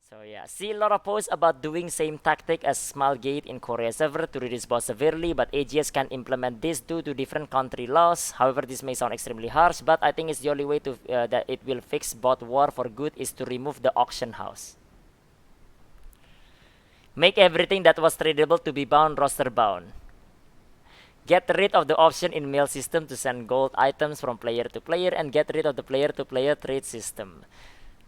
So yeah, see a lot of posts about doing same tactic as small gate in Korea server to reduce bots severely, but AGS can implement this due to different country laws. However, this may sound extremely harsh, but I think it's the only way to that it will fix bot war for good is to remove the auction house. Make everything that was tradable to be bound roster bound. Get rid of the option in mail system to send gold items from player to player, and get rid of the player to player trade system.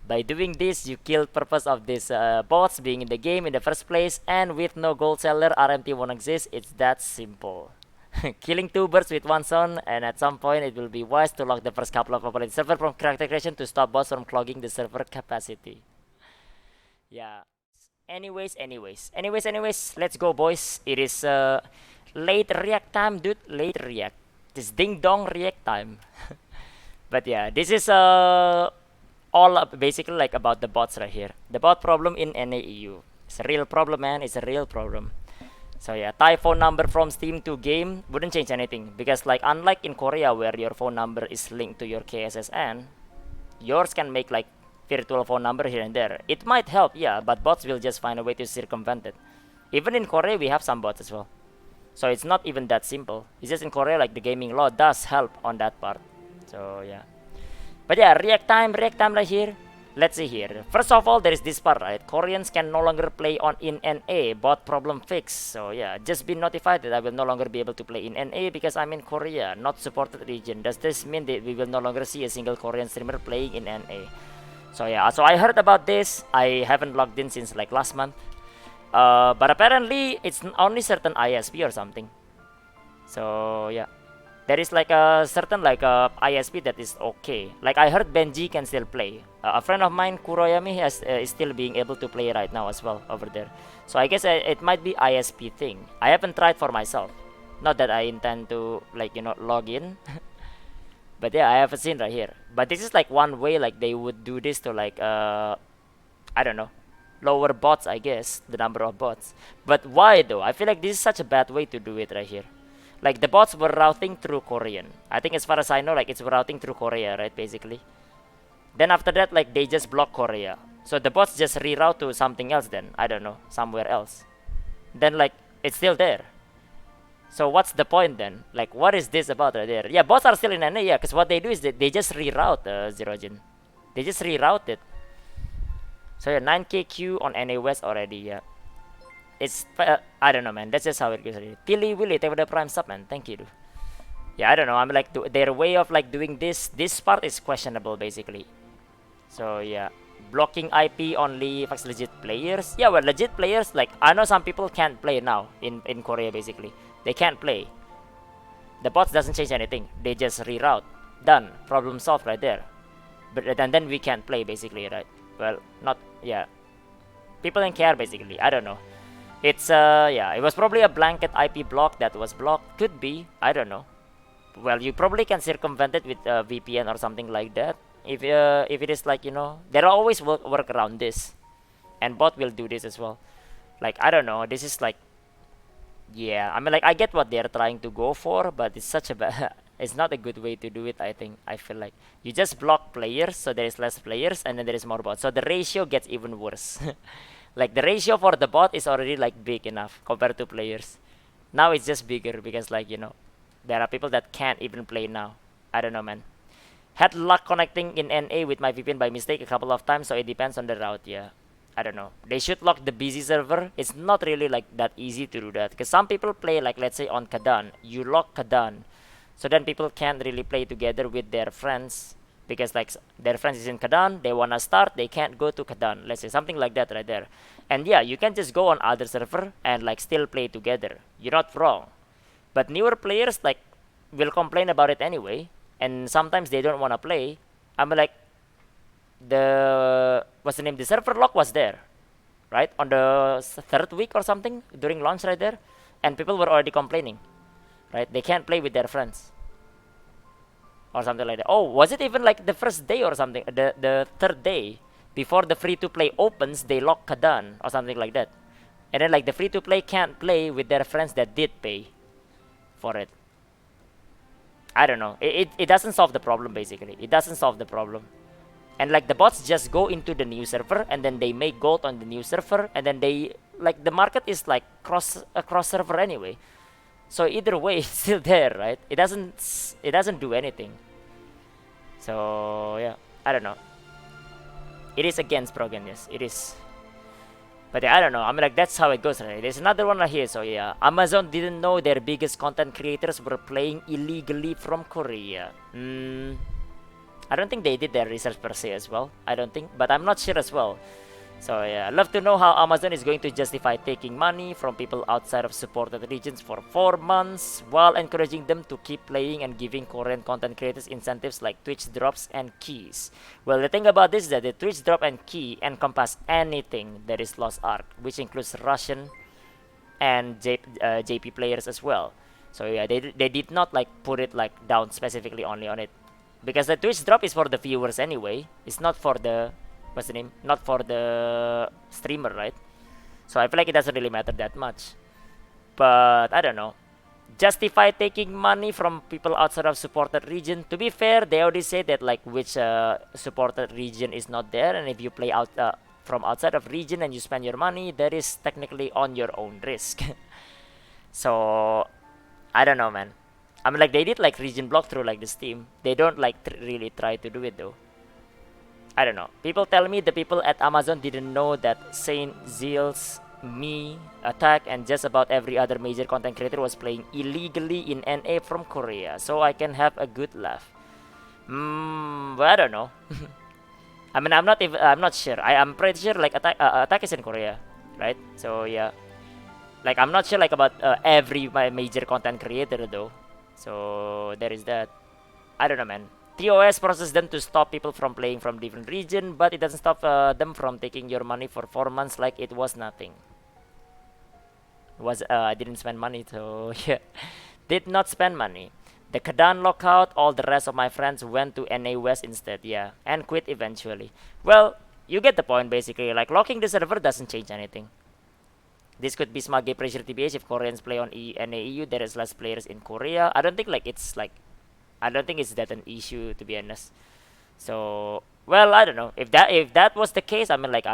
By doing this, you kill purpose of these bots being in the game in the first place, and with no gold seller, RMT won't exist. It's that simple. Killing two birds with one stone, and at some point it will be wise to lock the first couple of operating server from character creation to stop bots from clogging the server capacity. Yeah. Anyways, let's go, boys. It is late react time, dude. Late react. This ding dong react time. But yeah, this is all up basically like about the bots right here. The bot problem in NAEU. It's a real problem, man. It's a real problem. So yeah, tie phone number from Steam to game wouldn't change anything because like unlike in Korea where your phone number is linked to your KSSN, yours can make like virtual phone number here and there. It might help, yeah, but bots will just find a way to circumvent it. Even in Korea, we have some bots as well. So it's not even that simple. It's just in Korea, like the gaming law does help on that part. So yeah. But yeah, react time right here. Let's see here. First of all, there is this part, right? Koreans can no longer play on in NA, bot problem fixed. So yeah, just be notified that I will no longer be able to play in NA because I'm in Korea, not supported region. Does this mean that we will no longer see a single Korean streamer playing in NA? So yeah, so I heard about this. I haven't logged in since like last month. But apparently it's only certain ISP or something. So yeah, there is like a certain like a ISP that is okay. Like I heard Benji can still play. A friend of mine, Kuroyami, is still being able to play right now as well over there. So I guess it might be ISP thing. I haven't tried for myself. Not that I intend to like log in. But yeah, I haven't seen right here. But this is like one way like they would do this to like I don't know, lower bots, I guess, the number of bots. But why though? I feel like this is such a bad way to do it right here. Like the bots were routing through Korean. I think as far as I know, like it's routing through Korea, right? Basically. Then after that, like they just block Korea. So the bots just reroute to something else then. I don't know, somewhere else. Then like it's still there. So what's the point then? Like what is this about right there? Yeah, bots are still in NA, yeah, because what they do is they just reroute Zerojin. They just reroute it. So yeah, 9k Q on NA West already, yeah. It's I don't know, man. That's just how it goes. Tilly Willy, take the prime sub, man. Thank you, dude. Yeah, I don't know. I'm like their way of like doing this part is questionable basically. So yeah, blocking IP only affects legit players. Yeah, well, legit players, like I know some people can't play now in Korea basically. They can't play. The bots doesn't change anything. They just reroute. Done. Problem solved right there. But and then we can't play basically, right? Well, not yeah. People don't care basically. I don't know. It's yeah, it was probably a blanket IP block that was blocked. Could be. I don't know. Well, you probably can circumvent it with VPN or something like that. If it is like there are always work around this, and bot will do this as well. Like I don't know. This is like yeah. I mean like I get what they're trying to go for, but it's such a bad. It's not a good way to do it. I think I feel like you just block players, so there is less players, and then there is more bots. So the ratio gets even worse. Like the ratio for the bot is already like big enough compared to players. Now it's just bigger because like there are people that can't even play now. I don't know, man. Had luck connecting in NA with my VPN by mistake a couple of times, so it depends on the route. Yeah, I don't know. They should lock the busy server. It's not really like that easy to do that because some people play like let's say on Kadan. You lock Kadan, so then people can't really play together with their friends because like their friends is in Kadan, they wanna start, they can't go to Kadan. Let's say something like that right there. And yeah, you can just go on other server and like still play together. You're not wrong. But newer players like will complain about it anyway, and sometimes they don't wanna play. I'm like what's the name? The server lock was there, right? On the third week or something during launch right there, and people were already complaining, right? They can't play with their friends. Or something like that. Oh, was it even like the first day or something? The third day before the free to play opens, they lock Kadan or something like that. And then like the free to play can't play with their friends that did pay for it. I don't know. It doesn't solve the problem basically. It doesn't solve the problem. and like the bots just go into the new server and then they make gold on the new server, and then they like the market is like cross server anyway. So either way, it's still there, right? It doesn't do anything. So yeah, I don't know. It is against Progan, yes, it is. But yeah, I don't know. I mean, like that's how it goes, right? There's another one right here. So yeah, Amazon didn't know their biggest content creators were playing illegally from Korea. I don't think they did their research per se as well. I don't think, but I'm not sure as well. So yeah, I'd love to know how Amazon is going to justify taking money from people outside of supported regions for 4 months while encouraging them to keep playing and giving Korean content creators incentives like Twitch drops and keys. Well, the thing about this is that the Twitch drop and key encompass anything that is Lost Ark, which includes Russian and JP players as well. So yeah, they did not like put it like down specifically only on it, because the Twitch drop is for the viewers anyway. It's not for the what's the name? Not for the streamer, right? So I feel like it doesn't really matter that much. But I don't know. Justify taking money from people outside of supported region. To be fair, they already say that like which supported region is not there, and if you play out from outside of region and you spend your money, that is technically on your own risk. So I don't know, man. I mean, like they did like region block through like the Steam. They don't like really try to do it though. I don't know. People tell me the people at Amazon didn't know that Saint Zeal's Me, Attack, and just about every other major content creator was playing illegally in NA from Korea, so I can have a good laugh. But I don't know. I mean, I'm not sure. I'm pretty sure like Attack is in Korea, right? So yeah, like I'm not sure like about every major content creator though. So there is that. I don't know, man. TOS processes them to stop people from playing from different region, but it doesn't stop them from taking your money for 4 months like it was nothing. I didn't spend money, so yeah, did not spend money. The Kadan lockout, all the rest of my friends went to NA West instead, yeah, and quit eventually. Well, you get the point basically. Like locking the server doesn't change anything. This could be small game pressure TBH if Koreans play on NAEU. There is less players in Korea. I don't think like it's like I don't think it's that an issue, to be honest. So, well, I don't know. If that was the case, I mean, like,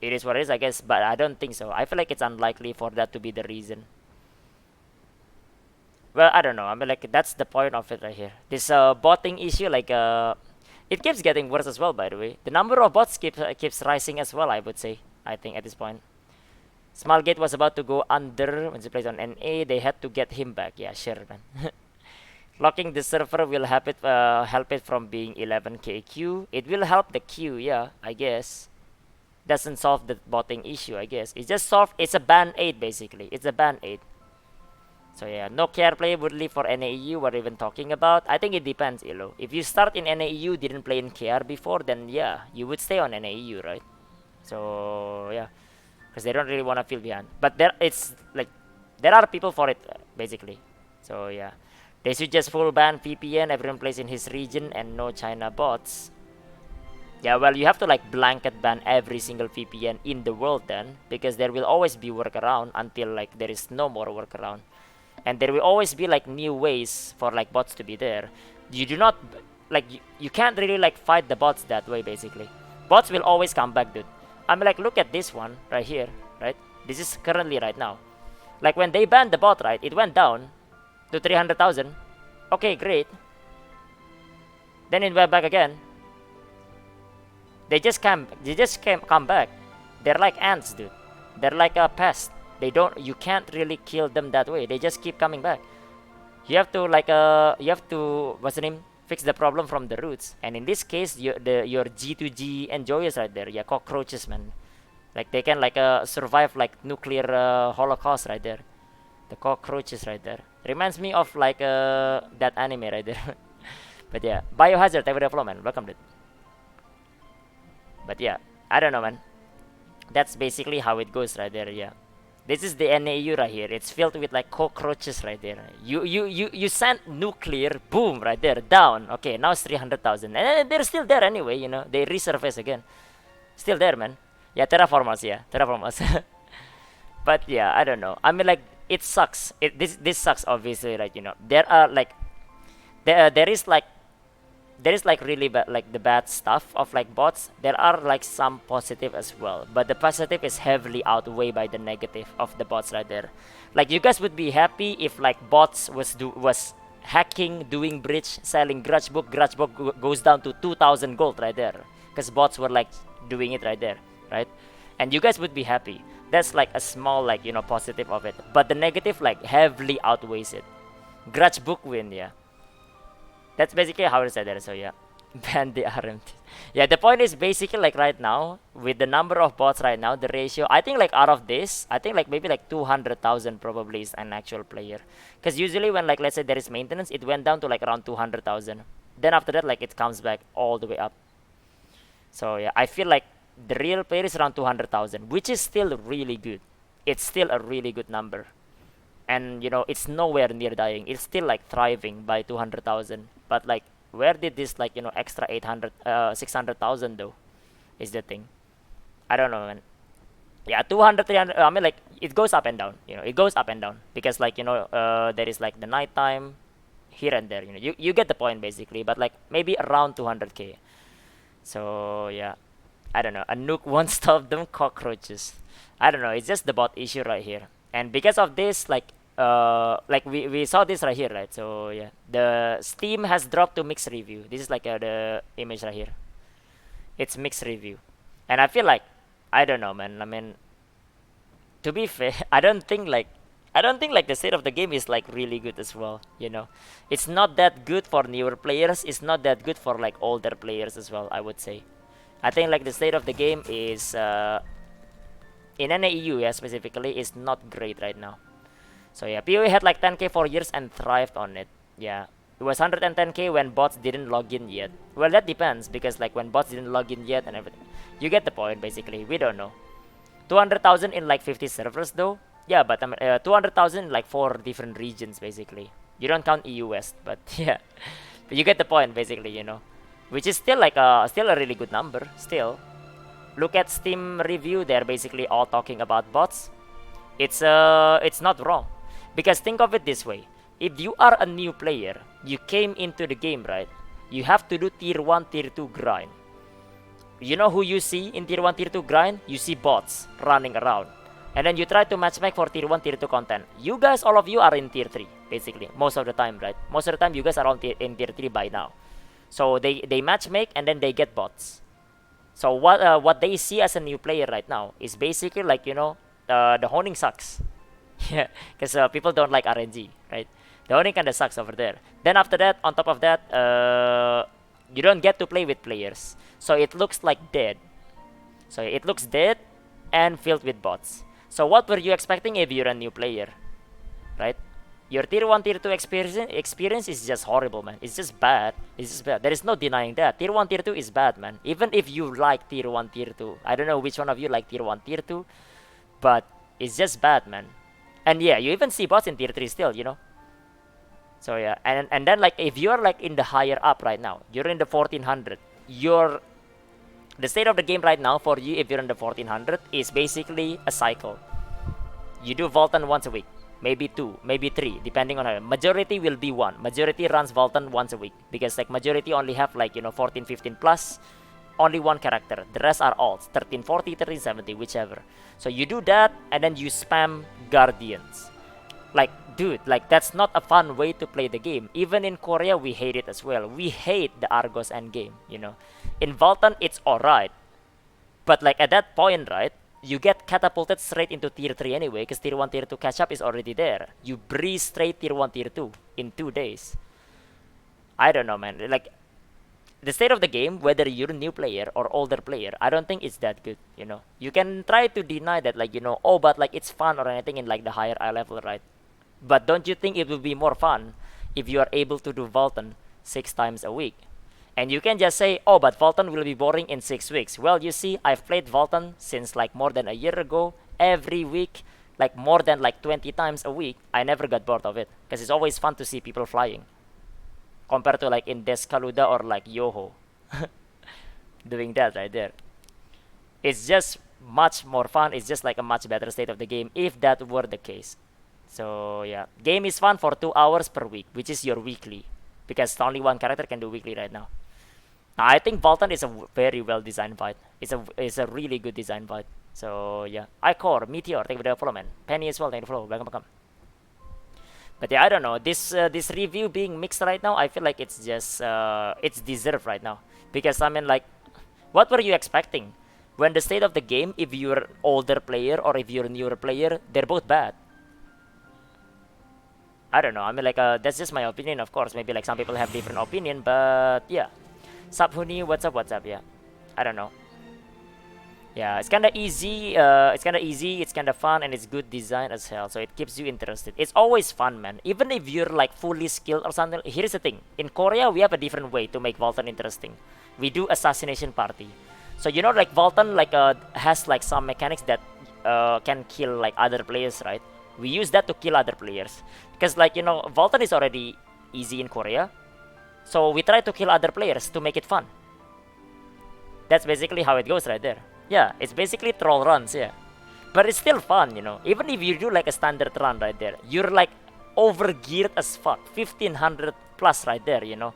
it is what it is, I guess. But I don't think so. I feel like it's unlikely for that to be the reason. Well, I don't know. I mean, like, that's the point of it right here. This botting issue, like, it keeps getting worse as well. By the way, the number of bots keeps rising as well. I would say. I think at this point, Smallgate was about to go under when he plays on NA. They had to get him back. Yeah, sure, man. Locking the server will help it from being 11k queue. It will help the queue, yeah, I guess. Doesn't solve the botting issue, I guess. It's a band-aid basically. It's a band-aid. So yeah, no care play would leave for NAEU. What are even talking about? I think it depends, Ilo. If you start in NAEU, didn't play in KR before, then yeah, you would stay on NAEU, right? So yeah, because they don't really want to feel behind. But there are people for it basically. So yeah. They should just full ban VPN, everyone plays in his region, and no China bots. Yeah, well, you have to like blanket ban every single VPN in the world then, because there will always be workaround until like there is no more workaround. And there will always be like new ways for like bots to be there. You do not, like, you can't really like fight the bots that way basically. Bots will always come back, dude. I mean, like, look at this one right here, right? This is currently right now. Like when they banned the bot, right, it went down to 300,000. Okay, great. Then it went back again. They just come back. They're like ants, dude. They're like a pest. You can't really kill them that way. They just keep coming back. You have to what's the name? Fix the problem from the roots. And in this case, your G2G enjoyers right there. Yeah, cockroaches, man. Like they can like survive like nuclear holocaust right there. The cockroaches right there. Reminds me of like that anime right there. But yeah, Biohazard, every flow, man. Welcome, dude. But yeah, I don't know, man. That's basically how it goes right there. Yeah, this is the NAU right here. It's filled with like cockroaches right there. You send nuclear, boom, right there, down. Okay, now it's 300,000, and they're still there anyway. You know, they resurface again. Still there, man. Yeah, terraformers. Yeah, terraformers. But yeah, I don't know. I mean, like, it sucks. This sucks, obviously. Like, you know, there are like there is like there is like really bad, like the bad stuff of like bots. There are like some positive as well, but the positive is heavily outweighed by the negative of the bots right there. Like you guys would be happy if like bots was hacking, doing bridge, selling grudge book goes down to 2000 gold right there, because bots were like doing it right there, right? And you guys would be happy. That's like a small like positive of it, but the negative like heavily outweighs it. Grudge book win, yeah. That's basically how it is there. So yeah, ban the RMT. Yeah, the point is basically like right now with the number of bots right now, the ratio. I think like out of this, I think like maybe like 200,000 probably is an actual player. Because usually when like let's say there is maintenance, it went down to like around 200,000. Then after that like it comes back all the way up. So yeah, I feel like the real player is around 200,000, which is still really good. It's still a really good number. And it's nowhere near dying. It's still like thriving by 200,000. But like where did this like extra 800 600,000 though is the thing. I don't know, man. Yeah, 200 300. I mean like it goes up and down. It goes up and down because like there is like the nighttime here and there. You get the point basically. But like maybe around 200k. So yeah, I don't know. A nuke won't stop them cockroaches. I don't know. It's just the bot issue right here. And because of this, like we saw this right here, right? So yeah, the Steam has dropped to mixed review. This is like the image right here. It's mixed review, and I feel like I don't know, man. I mean, to be fair, I don't think like the state of the game is like really good as well. It's not that good for newer players. It's not that good for like older players as well. I would say. I think like the state of the game is in NAEU, yeah, specifically, is not great right now. So yeah, PoE had like 10k for years and thrived on it. Yeah, it was 110k when bots didn't log in yet. Well, that depends because like when bots didn't log in yet and everything, you get the point. Basically, we don't know. 200,000 in like 50 servers though. Yeah, but 200,000 like 4 different regions basically. You don't count EU West, but yeah, but you get the point basically. Which is still like a really good number still. Look at Steam review, they're basically all talking about bots. It's not wrong. Because think of it this way. If you are a new player, you came into the game, right? You have to do tier 1, tier 2 grind. You know who you see in tier 1, tier 2 grind? You see bots running around. And then you try to matchmake for tier 1, tier 2 content. You guys, all of you are in tier 3, basically. Most of the time, right? Most of the time, you guys are in tier 3 by now. So they matchmake and then they get bots. So what they see as a new player right now is basically like the honing sucks. Yeah, because people don't like RNG, right? The honing kind of sucks over there. Then after that, on top of that, you don't get to play with players, so it looks like dead. So it looks dead and filled with bots. So what were you expecting if you're a new player, right? Your tier 1, tier 2 experience is just horrible, man. It's just bad. It's just bad. There is no denying that. Tier 1, tier 2 is bad, man. Even if you like tier 1, tier 2. I don't know which one of you like tier 1, tier 2. But it's just bad, man. And yeah, you even see bots in tier 3 still. So yeah, and then like if you're like in the higher up right now, you're in the 1400. The state of the game right now for you if you're in the 1400 is basically a cycle. You do Voltan once a week. Maybe 2, maybe 3, depending on how. Majority will be 1. Majority runs Voltan once a week. Because like majority only have like 14, 15 plus. Only 1 character. The rest are alts. 1340, 1370, whichever. So you do that and then you spam Guardians. Like, dude, like that's not a fun way to play the game. Even in Korea, we hate it as well. We hate the Argos endgame, In Voltan, it's alright. But like at that point, right? You get catapulted straight into tier 3 anyway, because tier 1, tier 2 catch up is already there. You breeze straight tier 1, tier 2 in 2 days. I don't know, man. Like, the state of the game, whether you're a new player or older player, I don't think it's that good, You can try to deny that, like, oh, but like it's fun or anything in like the higher eye level, right? But don't you think it will be more fun if you are able to do Voltan 6 times a week? And you can just say, oh, but Voltan will be boring in 6 weeks. Well, you see, I've played Voltan since like more than a year ago. Every week, like more than like 20 times a week. I never got bored of it. Because it's always fun to see people flying. Compared to like in Descaluda or like Yoho. Doing that right there. It's just much more fun. It's just like a much better state of the game if that were the case. So yeah, game is fun for 2 hours per week, which is your weekly. Because only 1 character can do weekly right now. I think Valtan is a very well designed fight. It's a really good design fight. So yeah, Icor, Meteor, thank you for the follow, man. Penny as well, thank you for the follow. Welcome, welcome. But yeah, I don't know. This review being mixed right now, I feel like it's just it's deserved right now, because I mean, like, what were you expecting? When the state of the game, if you're older player or if you're a newer player, they're both bad. I don't know. I mean, like, that's just my opinion, of course. Maybe like some people have different opinion, but yeah. Subhuni, what's up? What's up? Yeah, I don't know. Yeah, it's kind of easy. It's kind of fun, and it's good design as hell. So it keeps you interested. It's always fun, man. Even if you're like fully skilled or something. Here's the thing: in Korea, we have a different way to make Voltan interesting. We do assassination party. So you know, like Voltan, like has like some mechanics that can kill like other players, right? We use that to kill other players, because like you know, Voltan is already easy in Korea. So we try to kill other players to make it fun. That's basically how it goes right there. Yeah, it's basically troll runs, yeah. But it's still fun, you know. Even if you do like a standard run right there, you're like overgeared as fuck. 1500 plus right there, you know.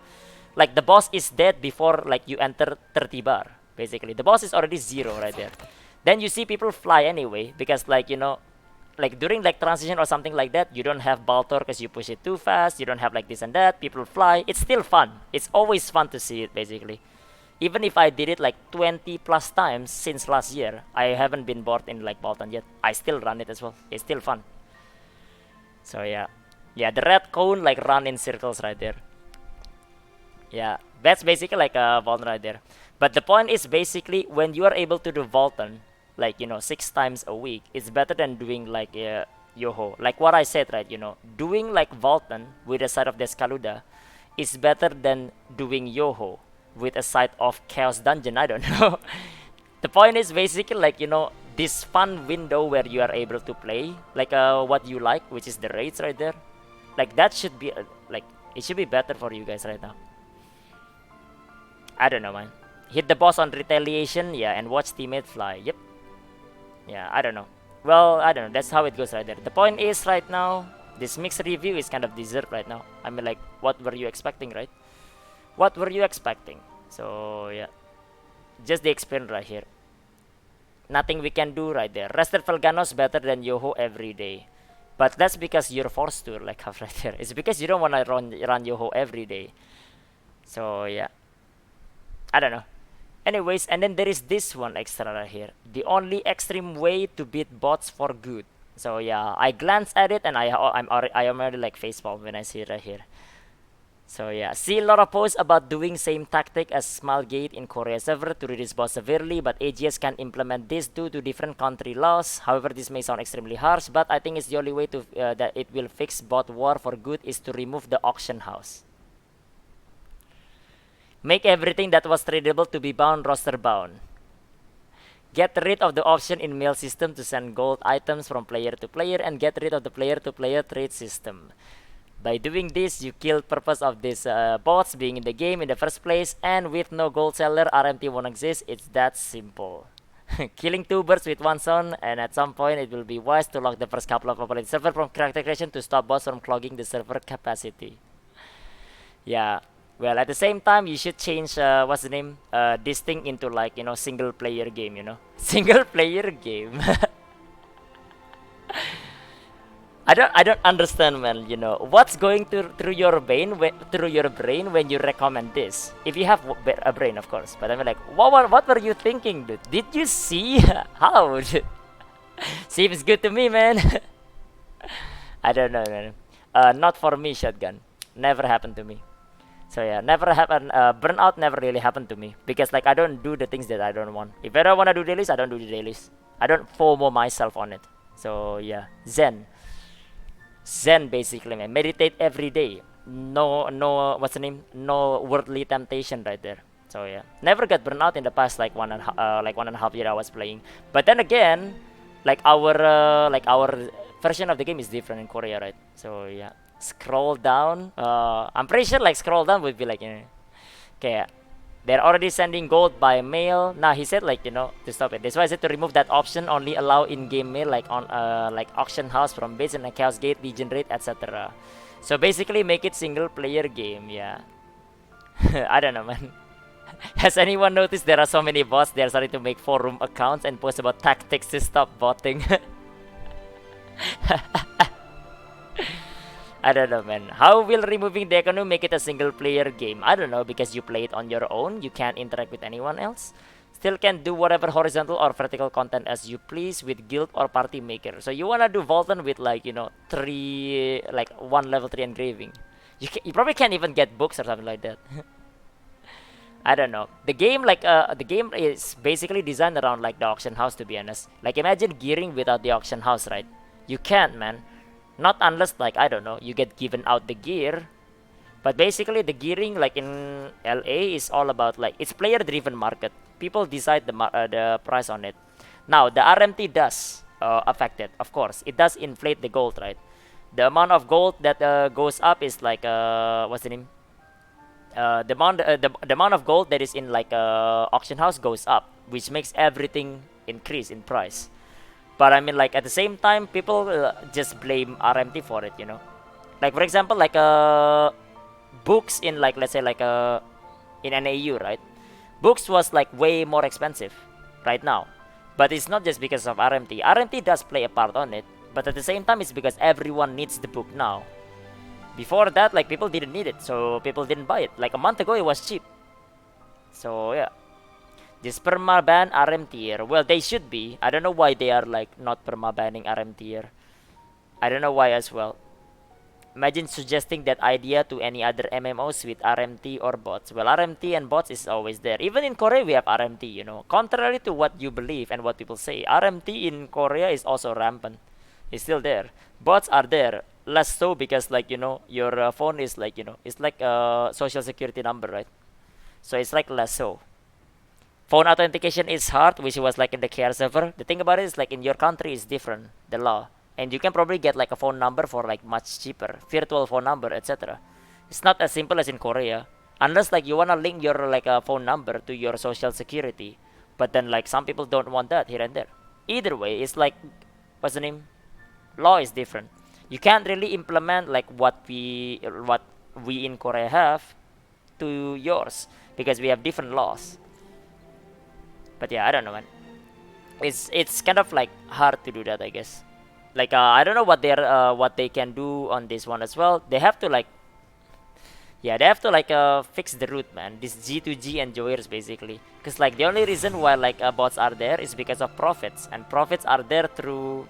Like the boss is dead before like you enter 30 bar, basically. The boss is already 0 right there. Then you see people fly anyway, because like, you know, like during like transition or something like that, you don't have Baltor because you push it too fast, you don't have like this and that, people fly. It's still fun. It's always fun to see it, basically. Even if I did it like 20 plus times since last year, I haven't been bored in like Bolton yet. I still run it as well. It's still fun. So yeah. Yeah, the red cone like run in circles right there. Yeah, that's basically like a Bolton right there. But the point is basically when you are able to do Bolton, like, you know, 6 times a week, it's better than doing like Yoho. Like what I said, right, you know, doing like Bolton with a side of Descaluda is better than doing Yoho with a side of Chaos Dungeon. I don't know. The point is basically like, you know, this fun window where you are able to play like what you like, which is the raids right there. Like that should be like it should be better for you guys right now. I don't know, man. Hit the boss on retaliation, yeah, and watch teammate fly. Yep. Yeah, I don't know. Well, I don't know. That's how it goes right there. The point is right now, this mixed review is kind of deserved right now. I mean, like, what were you expecting, right? What were you expecting? So yeah, just the experience right here. Nothing we can do right there. Rested Felganos better than Yoho every day, but that's because you're forced to, like, have right there. It's because you don't want to run Yoho every day. So yeah, I don't know. Anyways, and then there is this one extra right here. The only extreme way to beat bots for good. So yeah, I glanced at it and I am already like facepalm when I see it right here. So yeah, see a lot of posts about doing same tactic as Smilegate in Korea server to reduce bots severely, but AGS can implement this due to different country laws. However, this may sound extremely harsh, but I think it's the only way to that it will fix bot war for good is to remove the auction house. Make everything that was tradable to be bound roster bound. Get rid of the option in mail system to send gold items from player to player, and get rid of the player to player trade system. By doing this, you kill purpose of these bots being in the game in the first place, and with no gold seller, RMT won't exist. It's that simple. Killing 2 birds with 1 stone, and at some point it will be wise to lock the first couple of opponent server from character creation to stop bots from clogging the server capacity. Yeah. Well, at the same time, you should change what's the name? This thing into like, you know, single player game. You know, single player game. I don't understand, man. You know, what's going through your brain when you recommend this? If you have a brain, of course. But I mean, like, what were you thinking, dude? Did you see how? Seems good to me, man. I don't know, man. Not for me, shotgun. Never happened to me. So yeah, never happened. Burnout never really happened to me because like I don't do the things that I don't want. If I don't want to do dailies, I don't do the dailies. I don't FOMO myself on it. So yeah, Zen basically, man. Meditate every day. No, what's the name? No worldly temptation right there. So yeah, never got burnout in the past like 1.5 year I was playing. But then again, like our version of the game is different in Korea, right? So yeah. Scroll down. I'm pretty sure like scroll down would be like, you know, okay, they're already sending gold by mail. Nah, he said like, you know, to stop it. That's why I said to remove that option. Only allow in-game mail like on like auction house from base and chaos gate, legion rate, etc. So basically make it single player game. Yeah. I don't know, man. Has anyone noticed there are so many bots? They're starting to make forum accounts and post about tactics to stop botting. I don't know, man. How will removing the economy make it a single player game? I don't know, because you play it on your own. You can't interact with anyone else. Still can do whatever horizontal or vertical content as you please with guild or party maker. So you wanna do Volton with like, three, like one level 3 engraving. You probably can't even get books or something like that. I don't know. The game is basically designed around like the auction house, to be honest. Like imagine gearing without the auction house, right? You can't, man. Not unless like I don't know, you get given out the gear. But basically the gearing like in LA is all about like it's player driven market. People decide the price on it. Now the RMT does affect it, of course. It does inflate the gold, right? The amount of gold that goes up is like what's the name? The amount of gold that is in like auction house goes up, which makes everything increase in price. But I mean, like at the same time, people just blame RMT for it, Like for example, like books in like let's say like in NAU, right? Books was like way more expensive right now, but it's not just because of RMT. RMT does play a part on it, but at the same time, it's because everyone needs the book now. Before that, like people didn't need it, so people didn't buy it. Like a month ago, it was cheap. So yeah, this perma ban RM tier. Well, they should be. I don't know why they are like not perma banning RM tier. I don't know why as well. Imagine suggesting that idea to any other MMOs with RMT or bots. Well, RMT and bots is always there. Even in Korea, we have RMT. Contrary to what you believe and what people say, RMT in Korea is also rampant. It's still there. Bots are there. Less so because like your phone is like it's like a social security number, right? So it's like less so. Phone authentication is hard, which was like in the KR server. The thing about it is like in your country is different, the law, and you can probably get like a phone number for like much cheaper, virtual phone number, etc. It's not as simple as in Korea, unless like you wanna link your like a phone number to your social security, but then like some people don't want that here and there. Either way, it's like what's the name? Law is different. You can't really implement like what we in Korea have to yours because we have different laws. But yeah, I don't know, man. It's kind of like hard to do that, I guess. Like I don't know what they can do on this one as well. They have to like yeah, they have to like fix the root, man. This G2G enjoyers basically, because like the only reason why like bots are there is because of profits, and profits are there through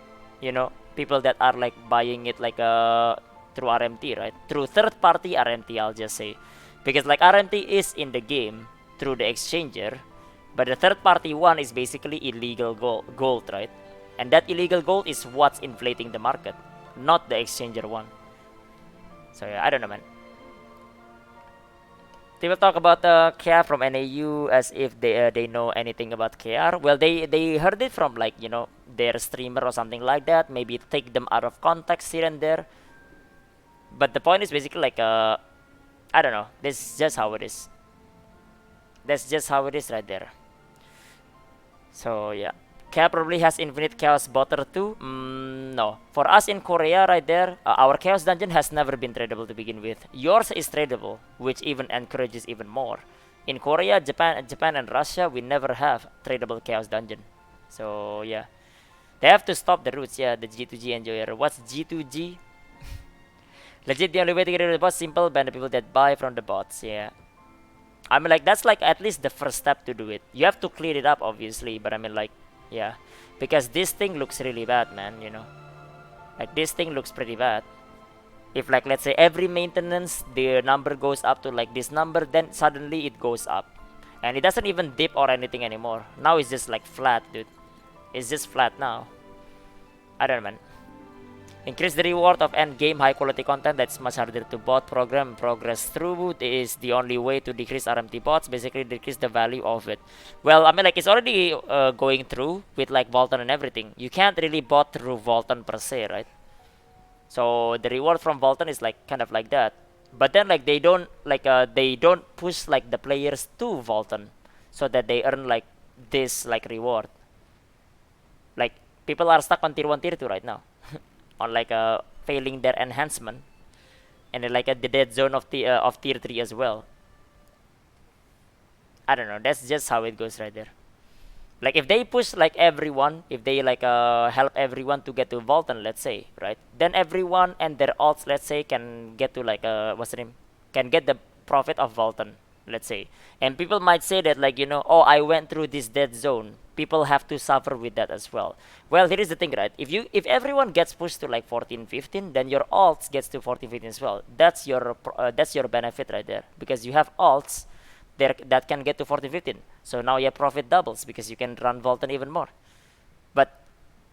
people that are like buying it like through RMT, right? Through third party RMT, I'll just say, because like RMT is in the game through the exchanger, but the third party one is basically illegal gold, right? And that illegal gold is what's inflating the market, not the exchanger one. So yeah, I don't know, man. People talk about KR from NAU as if they know anything about KR. Well, they heard it from like their streamer or something like that. Maybe take them out of context here and there. But the point is basically like I don't know. This is just how it is. That's just how it is right there. So yeah, Chaos probably has infinite chaos butter too. No, for us in Korea right there, our chaos dungeon has never been tradable to begin with. Yours is tradable, which even encourages even more. In Korea, Japan and Russia, we never have tradable chaos dungeon. So yeah, they have to stop the roots. Yeah, the G2G enjoyer. What's G2G? Legit, the only way to get rid of the bots simple: ban the people that buy from the bots. Yeah. I mean, like, that's like at least the first step to do it. You have to clear it up, obviously, but I mean, like, yeah. Because this thing looks really bad, man. Like, this thing looks pretty bad. If, like, let's say every maintenance, the number goes up to, like, this number, then suddenly it goes up. And it doesn't even dip or anything anymore. Now it's just, like, flat, dude. It's just flat now. I don't know, man. Increase the reward of end game high quality content that's much harder to bot program progress through is the only way to decrease RMT bots, basically decrease the value of it. Well, I mean, like, it's already going through with like Volton and everything. You can't really bot through Volton per se, right? So the reward from Volton is like kind of like that. But then like they don't push like the players to Volton so that they earn like this like reward. Like people are stuck on tier 1 tier 2 right now. On like failing their enhancement, and then like at the dead zone of the of tier 3 as well. I don't know. That's just how it goes right there. Like if they push like everyone, if they like help everyone to get to Vulcan, let's say, right? Then everyone and their alts, let's say, can get to like what's the name? Can get the profit of Vulcan, let's say. And people might say that like, you know, oh, I went through this dead zone. People have to suffer with that as well. Well, here is the thing, right? If everyone gets pushed to like 14, 15, then your alts gets to 14, 15 as well. That's your benefit right there, because you have alts there that can get to 14, 15. So now your profit doubles because you can run Voltan even more. But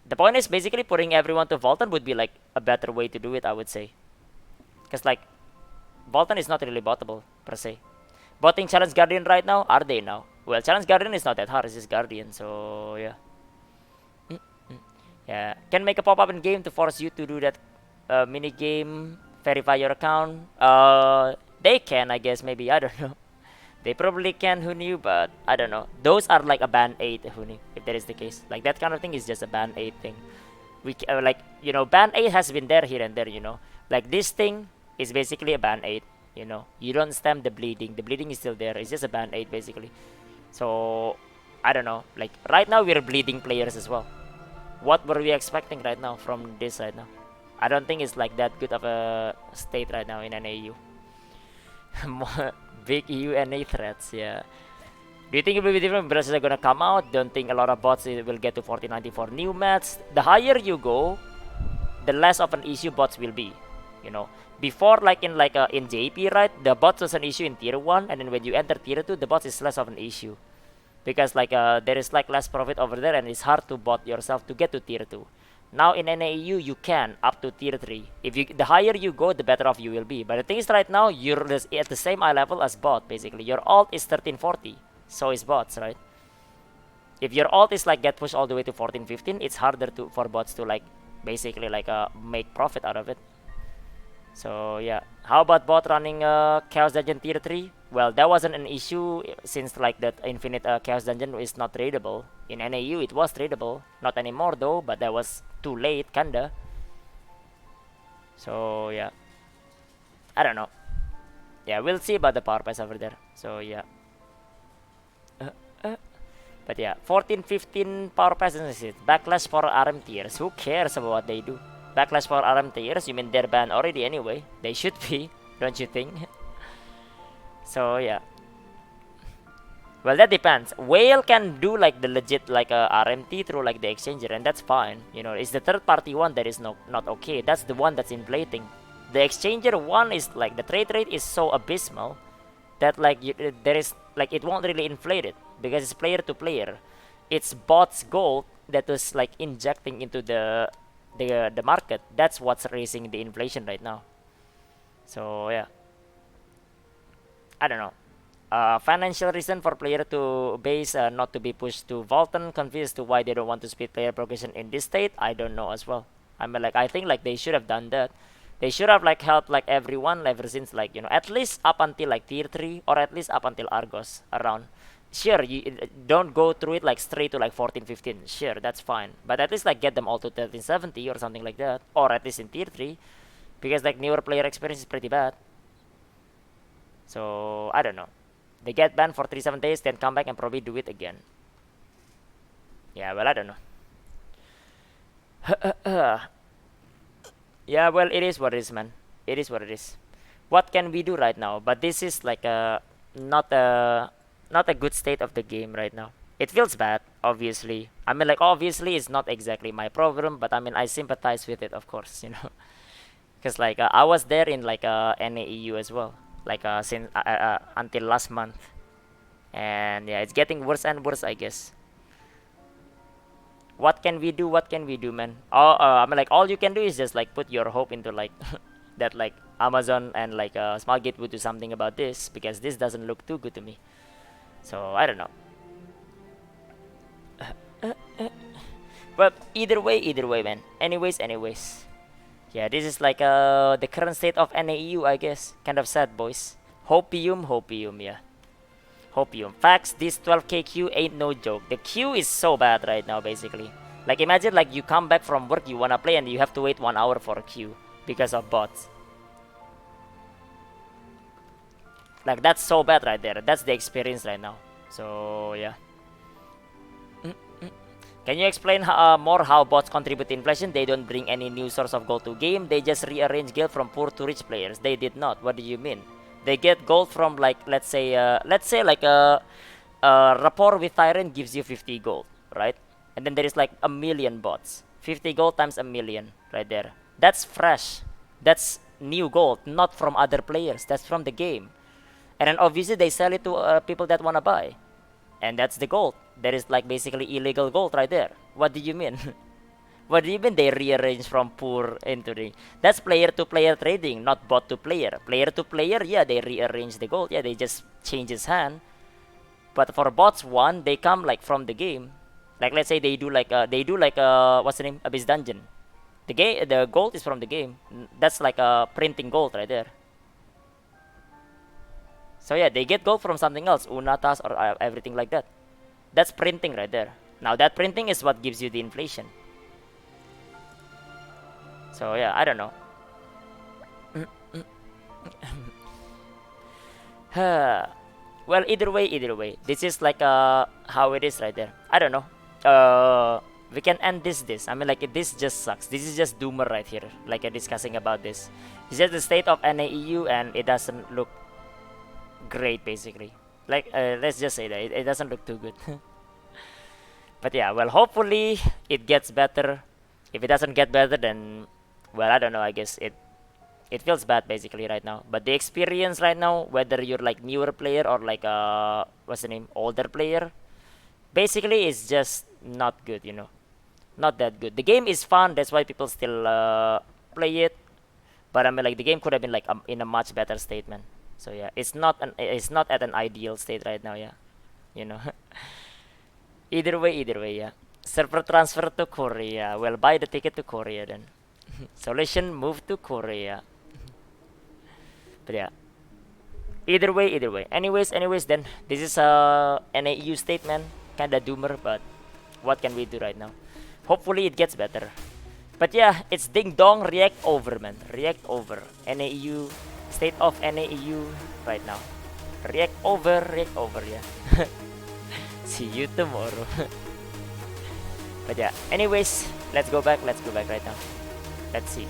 the point is basically putting everyone to Voltan would be like a better way to do it, I would say. Because like Voltan is not really bottable per se. Botting Challenge Guardian right now? Are they now? Well, Challenge Guardian is not that hard, it's just Guardian, so yeah. Yeah, can make a pop-up in game to force you to do that mini game, verify your account. They can, I guess, maybe, I don't know. They probably can, who knew, but I don't know. Those are like a band 8, who knew, if that is the case. Like that kind of thing is just a band 8 thing. Like, you know, band 8 has been there here and there, you know. Like this thing is basically a band 8, you know. You don't stem the bleeding. The bleeding is still there. It's just a band 8 basically. So, I don't know. Like right now we're bleeding players as well. What were we expecting right now from this right now? I don't think it's like that good of a state right now in NAU. Big UNA threats, yeah. Do you think it will be different when browsers are gonna come out? Don't think a lot of bots will get to 4090 for new mats. The higher you go, the less of an issue bots will be. You know, before like in JP, right? The bots was an issue in tier 1, and then when you enter tier 2, the bots is less of an issue. Because like there is like less profit over there, and it's hard to bot yourself to get to tier 2. Now in NAEU you can up to tier 3. If you the higher you go, the better off you will be. But the thing is right now you're at the same eye level as bot basically. Your alt is 1340, so is bots, right? If your alt is like get pushed all the way to 14, 15, it's harder for bots to like basically like make profit out of it. So yeah, how about bot running Chaos Dungeon tier 3? Well, that wasn't an issue since like that infinite Chaos Dungeon is not tradable. In NAU it was tradable, not anymore though, but that was too late kinda. So yeah, I don't know. Yeah, we'll see about the power pass over there. So yeah. But yeah, 14, 15 power passes is it. Backlash for RM tiers. Who cares about what they do? Backlash for RM tiers, you mean they're banned already anyway. They should be, don't you think? So yeah. Well, that depends. Whale can do like the legit like RMT through like the exchanger, and that's fine. You know, it's the third party one that is not okay. That's the one that's inflating. The exchanger one is like the trade rate is so abysmal that like there is like it won't really inflate it because it's player to player. It's bots gold that was like injecting into the market. That's what's raising the inflation right now. So yeah, I don't know. Financial reason for player to base not to be pushed to Vulcan. Confused to why they don't want to speed player progression in this state. I don't know as well. I mean, like I think like they should have done that. They should have like helped like everyone ever since like you know at least up until like tier 3 or at least up until Argos around. Sure, you don't go through it like straight to like 14, 15. Sure, that's fine. But at least like get them all to 1370 or something like that, or at least in tier 3, because like newer player experience is pretty bad. So I don't know. They get banned for 3-7 days, then come back and probably do it again. Yeah, well, I don't know. Yeah, well, it is what it is, man. It is what it is. What can we do right now? But this is like not a good state of the game right now. It feels bad, obviously. I mean, like obviously, it's not exactly my problem, but I mean, I sympathize with it, of course, you know, because like I was there in like NAEU as well, like since until last month, and yeah, it's getting worse and worse, I guess. What can we do? What can we do, man? I mean, like all you can do is just like put your hope into like that, like Amazon and like Smallgate would do something about this, because this doesn't look too good to me. So I don't know. But either way, man. Anyways. Yeah, this is like the current state of NAEU, I guess. Kind of sad, boys. Hopium, yeah. Hopium. Facts, this 12k queue ain't no joke. The queue is so bad right now, basically. Like imagine like you come back from work, you wanna play, and you have to wait 1 hour for a queue because of bots. Like that's so bad right there. That's the experience right now. So yeah. Can you explain more how bots contribute to inflation? They don't bring any new source of gold to game. They just rearrange gold from poor to rich players. They did not. What do you mean? They get gold from like let's say like a rapport with Tyrant gives you 50 gold, right? And then there is like a million bots. 50 gold times a million, right there. That's fresh. That's new gold, not from other players. That's from the game. And then obviously they sell it to people that wanna buy, and that's the gold. That is like basically illegal gold right there. What do you mean? What do you mean they rearrange from poor into the? That's player to player trading, not bot to player. Player to player, yeah, they rearrange the gold. Yeah, they just change his hand. But for bots one, they come like from the game. Like let's say they do like what's the name? Abyss dungeon. The gold is from the game. That's like a printing gold right there. So yeah, they get gold from something else, Unatas or everything like that. That's printing right there. Now that printing is what gives you the inflation. So yeah, I don't know. Well, either way, this is like how it is right there. I don't know. We can end this. I mean, like this just sucks. This is just doomer right here. Like discussing about this. It's just the state of NAEU, and it doesn't look great basically. Like let's just say that it doesn't look too good. But yeah, well, hopefully it gets better. If it doesn't get better, then well, I don't know. I guess it feels bad basically right now. But the experience right now, whether you're like newer player or like what's the name, older player, basically is just not good. You know, not that good. The game is fun. That's why people still play it. But I mean, like the game could have been like in a much better state, man. So yeah, it's not at an ideal state right now. Yeah, you know. Either way, yeah. Server transfer to Korea. Well, buy the ticket to Korea then. Solution, move to Korea. But yeah. Either way. Anyways, then this is a NAEU statement, kinda doomer, but what can we do right now? Hopefully it gets better. But yeah, it's ding dong react over, man. React over. NAEU, state of NAEU right now. React over, yeah. See you tomorrow. But yeah, anyways, let's go back right now. Let's see.